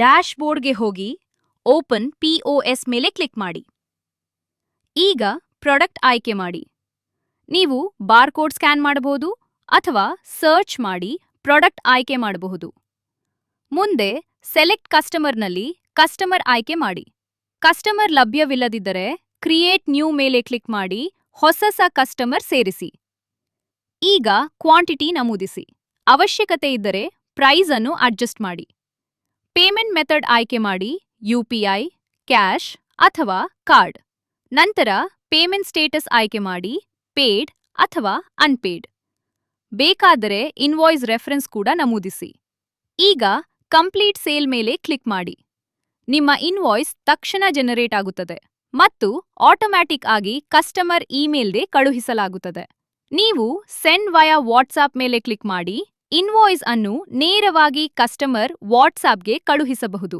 Dash ಬೋರ್ಡ್ಗೆ ಹೋಗಿ open POS ಮೇಲೆ click ಮಾಡಿ. ಈಗ ಪ್ರಾಡಕ್ಟ್ ಆಯ್ಕೆ ಮಾಡಿ. ನೀವು ಬಾರ್ಕೋಡ್ ಸ್ಕ್ಯಾನ್ ಮಾಡಬಹುದು ಅಥವಾ ಸರ್ಚ್ ಮಾಡಿ ಪ್ರಾಡಕ್ಟ್ ಆಯ್ಕೆ ಮಾಡಬಹುದು. ಮುಂದೆ ಸೆಲೆಕ್ಟ್ ಕಸ್ಟಮರ್ನಲ್ಲಿ ಕಸ್ಟಮರ್ ಆಯ್ಕೆ ಮಾಡಿ. ಕಸ್ಟಮರ್ ಲಭ್ಯವಿಲ್ಲದಿದ್ದರೆ ಕ್ರಿಯೇಟ್ ನ್ಯೂ ಮೇಲೆ ಕ್ಲಿಕ್ ಮಾಡಿ ಹೊಸ ಕಸ್ಟಮರ್ ಸೇರಿಸಿ. ಈಗ ಕ್ವಾಂಟಿಟಿ ನಮೂದಿಸಿ. ಅವಶ್ಯಕತೆ ಇದ್ದರೆ ಪ್ರೈಸ್ ಅನ್ನು ಅಡ್ಜಸ್ಟ್ ಮಾಡಿ. ಪೇಮೆಂಟ್ ಮೆಥಡ್ ಆಯ್ಕೆ ಮಾಡಿ, UPI, ಕ್ಯಾಶ್ ಅಥವಾ ಕಾರ್ಡ್. ನಂತರ ಪೇಮೆಂಟ್ ಸ್ಟೇಟಸ್ ಆಯ್ಕೆ ಮಾಡಿ, ಪೇಡ್ ಅಥವಾ ಅನ್ಪೇಡ್. ಬೇಕಾದರೆ ಇನ್ವಾಯ್ಸ್ ರೆಫರೆನ್ಸ್ ಕೂಡ ನಮೂದಿಸಿ. ಈಗ ಕಂಪ್ಲೀಟ್ ಸೇಲ್ ಮೇಲೆ ಕ್ಲಿಕ್ ಮಾಡಿ. ನಿಮ್ಮ ಇನ್ವಾಯ್ಸ್ ತಕ್ಷಣ ಜನರೇಟ್ ಆಗುತ್ತದೆ ಮತ್ತು ಆಟೋಮ್ಯಾಟಿಕ್ ಆಗಿ ಕಸ್ಟಮರ್ ಇಮೇಲ್ಗೆ ಕಳುಹಿಸಲಾಗುತ್ತದೆ. ನೀವು ಸೆಂಡ್ ವಯಾ ವಾಟ್ಸಾಪ್ ಮೇಲೆ ಕ್ಲಿಕ್ ಮಾಡಿ ಇನ್ವಾಯ್ಸ್ ಅನ್ನು ನೇರವಾಗಿ ಕಸ್ಟಮರ್ ವಾಟ್ಸಾಪ್ಗೆ ಕಳುಹಿಸಬಹುದು.